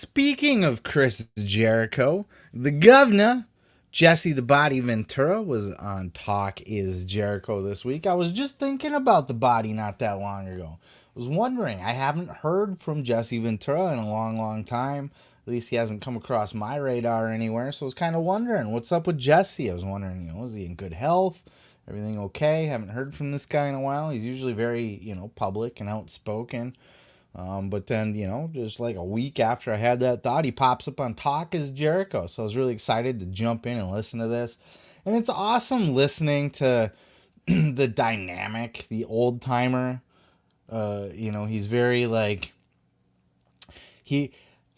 Speaking of Chris Jericho, the governor, Jesse the Body Ventura, was on Talk Is Jericho this week. I was just thinking about the body not that long ago. I was wondering, I haven't heard from Jesse Ventura in a long, long time. At least he hasn't come across my radar anywhere. So I was kind of wondering, what's up with Jesse? I was wondering, is he in good health? Everything okay? Haven't heard from this guy in a while. He's usually very, public and outspoken. But then, just like a week after I had that thought, he pops up on Talk Is Jericho. So I was really excited to jump in and listen to this. And it's awesome listening to the dynamic, the old timer. He's very like, he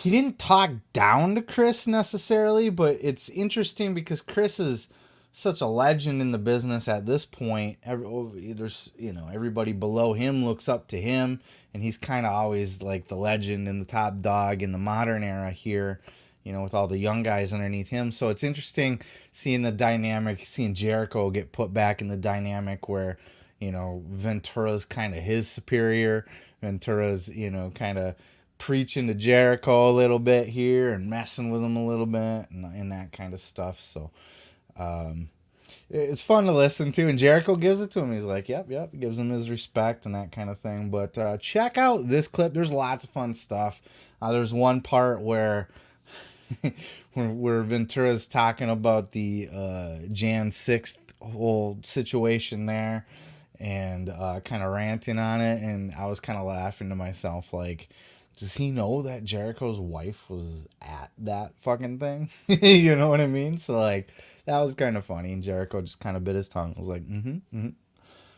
didn't talk down to Chris necessarily, but it's interesting because Chris is such a legend in the business at this point. Everybody below him looks up to him, and he's kind of always like the legend and the top dog in the modern era here, with all the young guys underneath him. So it's interesting seeing the dynamic, seeing Jericho get put back in the dynamic where, Ventura's kind of his superior. Ventura's, kind of preaching to Jericho a little bit here and messing with him a little bit and that kind of stuff. So, it's fun to listen to, and Jericho gives it to him. He's like, yep, gives him his respect and that kind of thing. But check out this clip. There's lots of fun stuff. There's one part where where Ventura's talking about the Jan 6th whole situation there and kind of ranting on it, and I was kind of laughing to myself like, does he know that Jericho's wife was at that fucking thing? You know what I mean? So, like, that was kind of funny. And Jericho just kind of bit his tongue. I was like,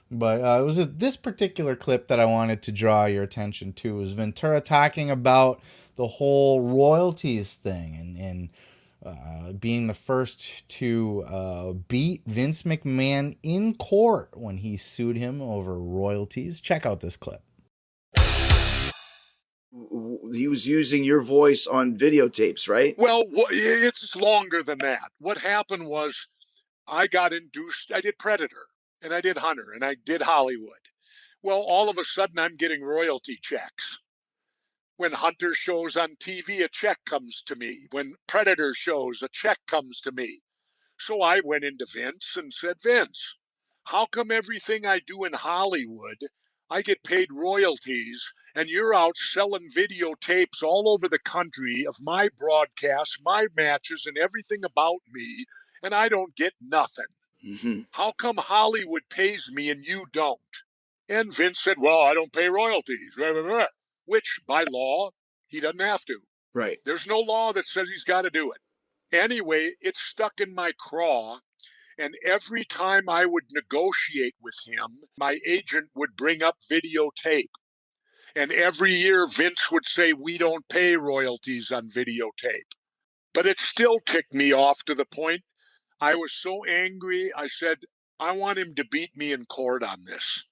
But it was this particular clip that I wanted to draw your attention to. It was Ventura talking about the whole royalties thing and being the first to beat Vince McMahon in court when he sued him over royalties. Check out this clip. He was using your voice on videotapes, right? Well, it's longer than that. What happened was I got induced. I did Predator, and I did Hunter, and I did Hollywood. Well, all of a sudden, I'm getting royalty checks. When Hunter shows on TV, a check comes to me. When Predator shows, a check comes to me. So I went into Vince and said, Vince, how come everything I do in Hollywood, I get paid royalties, and you're out selling videotapes all over the country of my broadcasts, my matches, and everything about me, and I don't get nothing? Mm-hmm. How come Hollywood pays me and you don't? And Vince said, well, I don't pay royalties, which by law, he doesn't have to. Right. There's no law that says he's got to do it. Anyway, it stuck in my craw. And every time I would negotiate with him, my agent would bring up videotape. And every year, Vince would say, we don't pay royalties on videotape. But it still ticked me off to the point I was so angry, I said, I want him to beat me in court on this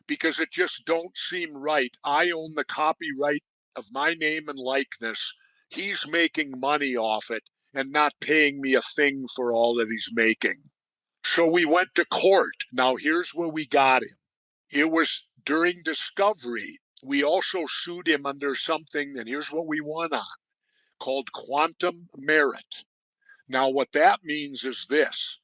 because it just don't seem right. I own the copyright of my name and likeness. He's making money off it and not paying me a thing for all that he's making. So we went to court. Now, here's where we got him. It was during discovery. We also sued him under something, and here's what we won on, called quantum merit. Now, what that means is this.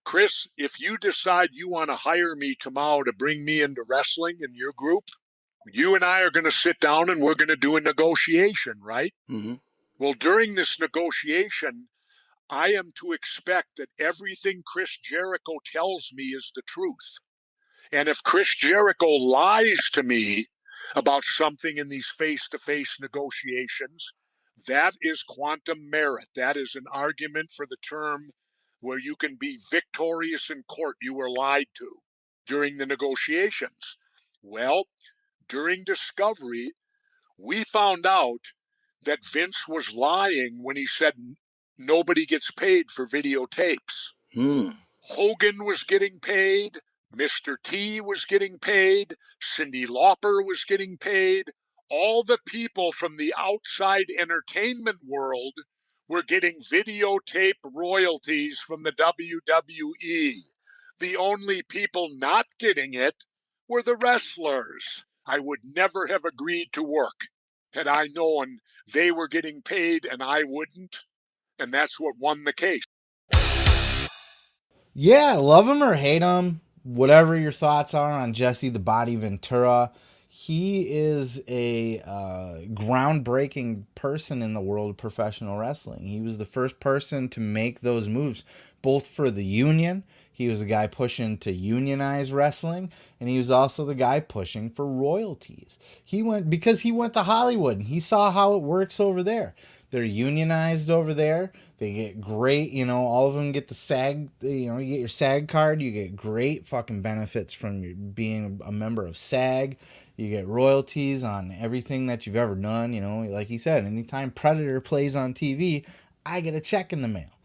Chris, if you decide you want to hire me tomorrow to bring me into wrestling in your group, you and I are going to sit down and we're going to do a negotiation, right? Mm-hmm. Well, during this negotiation, I am to expect that everything Chris Jericho tells me is the truth. And if Chris Jericho lies to me about something in these face-to-face negotiations, that is quantum merit. That is an argument for the term where you can be victorious in court. You were lied to during the negotiations. Well, during discovery, we found out that Vince was lying when he said nobody gets paid for videotapes. Hogan was getting paid. Mr. T was getting paid. Cyndi Lauper was getting paid. All the people from the outside entertainment world were getting videotape royalties from the WWE. The only people not getting it were the wrestlers. I would never have agreed to work. had I known they were getting paid and I wouldn't. And that's what won the case. Yeah, love him or hate him, whatever your thoughts are on Jesse the Body Ventura, he is a groundbreaking person in the world of professional wrestling. He was the first person to make those moves, both for the union. He was the guy pushing to unionize wrestling, and he was also the guy pushing for royalties. He went to Hollywood and he saw how it works over there. They're unionized over there. They get great, all of them get the SAG, you get your SAG card. You get great fucking benefits from being a member of SAG. You get royalties on everything that you've ever done. Like he said, anytime Predator plays on TV, I get a check in the mail.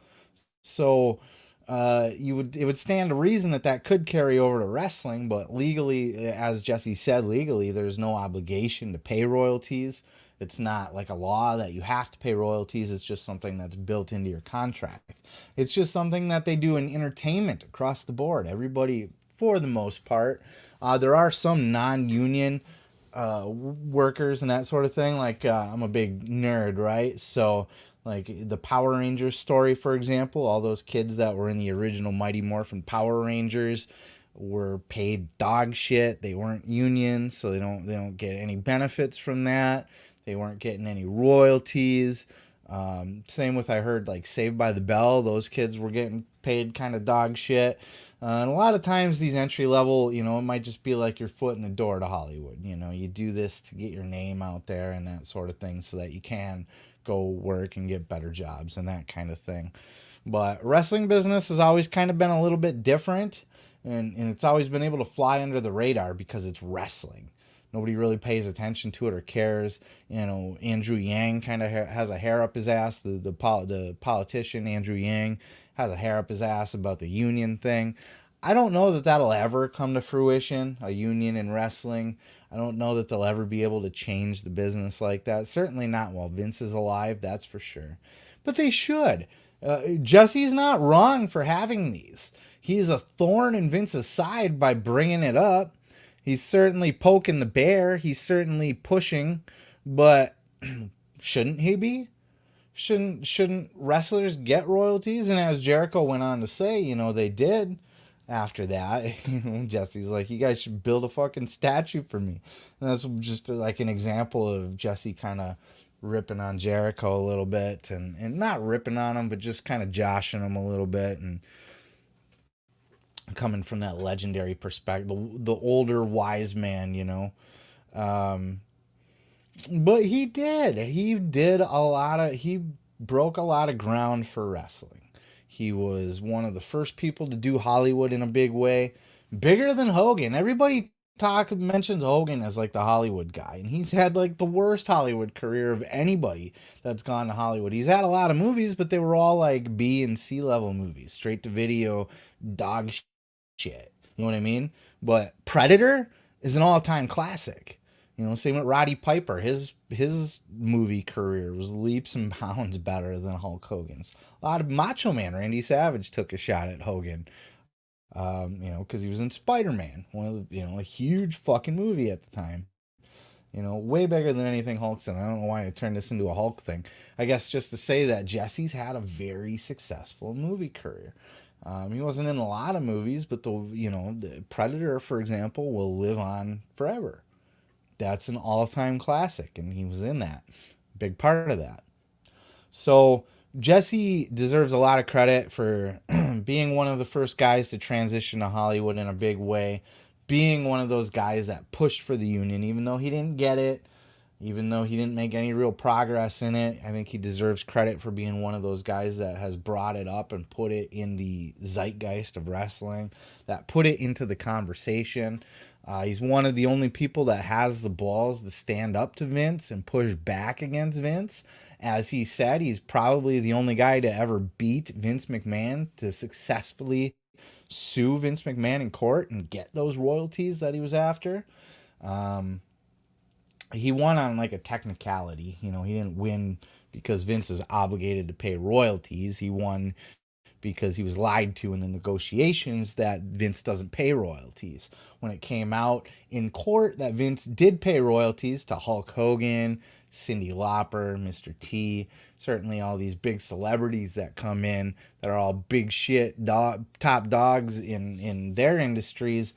So it would stand to reason that could carry over to wrestling, but legally, as Jesse said, legally, there's no obligation to pay royalties. It's not like a law that you have to pay royalties. It's just something that's built into your contract. It's just something that they do in entertainment across the board. Everybody, for the most part, there are some non-union workers and that sort of thing. Like I'm a big nerd, right? So like the Power Rangers story, for example, all those kids that were in the original Mighty Morphin Power Rangers were paid dog shit. They weren't union, so they don't get any benefits from that. They weren't getting any royalties. Same with, I heard, like Saved by the Bell. Those kids were getting paid kind of dog shit. And a lot of times these entry level, it might just be like your foot in the door to Hollywood. You do this to get your name out there and that sort of thing so that you can go work and get better jobs and that kind of thing. But wrestling business has always kind of been a little bit different. And it's always been able to fly under the radar because it's wrestling. Nobody really pays attention to it or cares. Andrew Yang kind of has a hair up his ass. The politician, Andrew Yang, has a hair up his ass about the union thing. I don't know that that'll ever come to fruition, a union in wrestling. I don't know that they'll ever be able to change the business like that. Certainly not while Vince is alive, that's for sure. But they should. Jesse's not wrong for having these. He's a thorn in Vince's side by bringing it up. He's certainly poking the bear. He's certainly pushing, but shouldn't he be? Shouldn't wrestlers get royalties? And as Jericho went on to say, they did after that. Jesse's like, you guys should build a fucking statue for me. And that's just like an example of Jesse kind of ripping on Jericho a little bit, and not ripping on him, but just kind of joshing him a little bit, and coming from that legendary perspective, the older wise man, but he broke a lot of ground for wrestling. He was one of the first people to do Hollywood in a big way, bigger than Hogan. Everybody mentions Hogan as like the Hollywood guy, and he's had like the worst Hollywood career of anybody that's gone to Hollywood. He's had a lot of movies, but they were all like B and C level movies, straight to video, dog shit. You know what I mean? But Predator is an all-time classic. Same with Roddy Piper. His movie career was leaps and bounds better than Hulk Hogan's. A lot of Macho Man Randy Savage took a shot at Hogan. Because he was in Spider-Man, one of the, a huge fucking movie at the time. Way bigger than anything Hulk's in. I don't know why I turned this into a Hulk thing. I guess just to say that Jesse's had a very successful movie career. He wasn't in a lot of movies, but the Predator, for example, will live on forever. That's an all-time classic, and he was in that. Big part of that. So Jesse deserves a lot of credit for being one of the first guys to transition to Hollywood in a big way, being one of those guys that pushed for the union, even though he didn't get it, even though he didn't make any real progress in it. I think he deserves credit for being one of those guys that has brought it up and put it in the zeitgeist of wrestling, that put it into the conversation. He's one of the only people that has the balls to stand up to Vince and push back against Vince. As he said, he's probably the only guy to ever beat Vince McMahon, to successfully sue Vince McMahon in court and get those royalties that he was after. He won on like a technicality. He didn't win because Vince is obligated to pay royalties. He won because he was lied to in the negotiations that Vince doesn't pay royalties. When it came out in court that Vince did pay royalties to Hulk Hogan, Cyndi Lauper, Mr. T, certainly all these big celebrities that come in that are all big shit top dogs in their industries.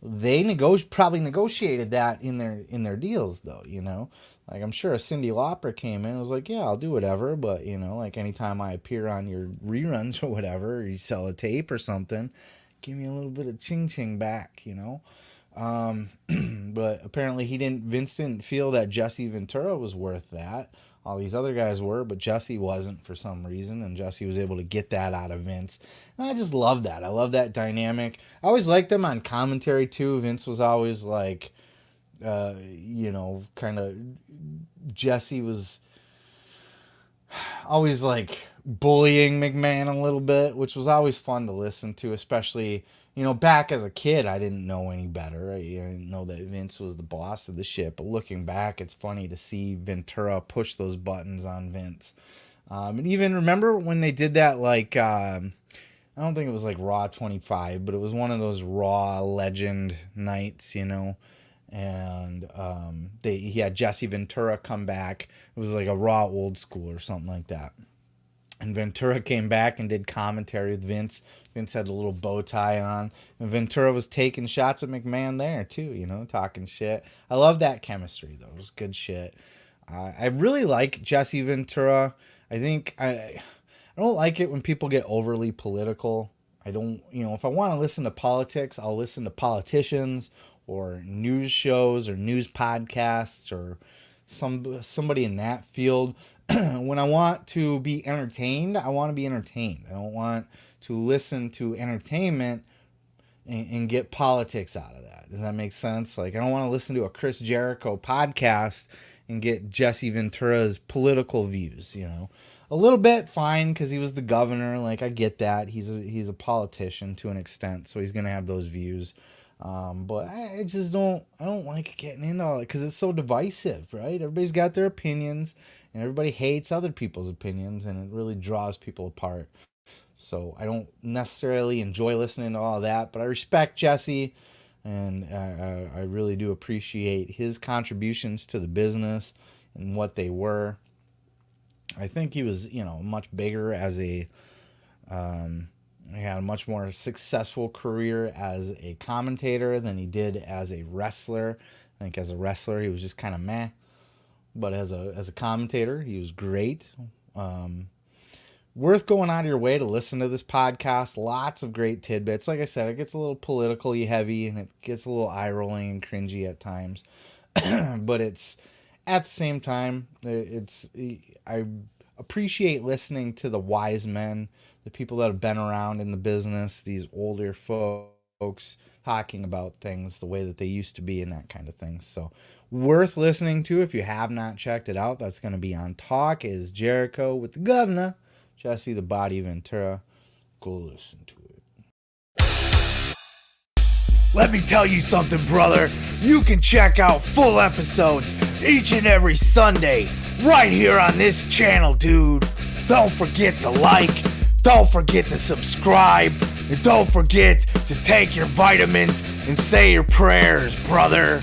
They probably negotiated that in their deals, though, you know. Like, I'm sure a Cyndi Lauper came in and was like, yeah, I'll do whatever, but, you know, like, anytime I appear on your reruns or whatever, or you sell a tape or something, give me a little bit of ching back, you know. But apparently Vince didn't feel that Jesse Ventura was worth that. All these other guys were, but Jesse wasn't for some reason, and Jesse was able to get that out of Vince. And I just love that. I love that dynamic. I always liked them on commentary, too. Vince was always like, you know, kind of, Jesse was always like bullying McMahon a little bit, which was always fun to listen to, especially, you know, back as a kid, I didn't know any better. I didn't know that Vince was the boss of the ship. But looking back, it's funny to see Ventura push those buttons on Vince. And even remember when they did that, like, I don't think it was like Raw 25, but it was one of those Raw Legend nights, you know. And he had Jesse Ventura come back. It was like a Raw Old School or something like that. And Ventura came back and did commentary with Vince. Vince had a little bow tie on. And Ventura was taking shots at McMahon there, too, you know, talking shit. I love that chemistry, though. It was good shit. I really like Jesse Ventura. I think I don't like it when people get overly political. I don't, you know, if I want to listen to politics, I'll listen to politicians or news shows or news podcasts or somebody in that field. When I want to be entertained, I want to be entertained. I don't want to listen to entertainment and get politics out of that. Does that make sense? Like, I don't want to listen to a Chris Jericho podcast and get Jesse Ventura's political views, you know. A little bit, fine, because he was the governor. Like, I get that. He's a politician to an extent, so he's going to have those views. But I don't like getting into all it because it's so divisive, right? Everybody's got their opinions and everybody hates other people's opinions, and it really draws people apart. So I don't necessarily enjoy listening to all that, but I respect Jesse, and I really do appreciate his contributions to the business and what they were. I think he was, you know, much bigger as he had a much more successful career as a commentator than he did as a wrestler. I think as a wrestler, he was just kind of meh. But as a commentator, he was great. Worth going out of your way to listen to this podcast. Lots of great tidbits. Like I said, it gets a little politically heavy and it gets a little eye-rolling and cringy at times. But it's, at the same time, I appreciate listening to the wise men, the people that have been around in the business, these older folks talking about things the way that they used to be and that kind of thing. So worth listening to if you have not checked it out. That's going to be on Talk Is Jericho with the governor, Jesse the Body Ventura. Go listen to it. Let me tell you something, brother. You can check out full episodes each and every Sunday right here on this channel, dude. Don't forget to like. Don't forget to subscribe. And don't forget to take your vitamins and say your prayers, brother.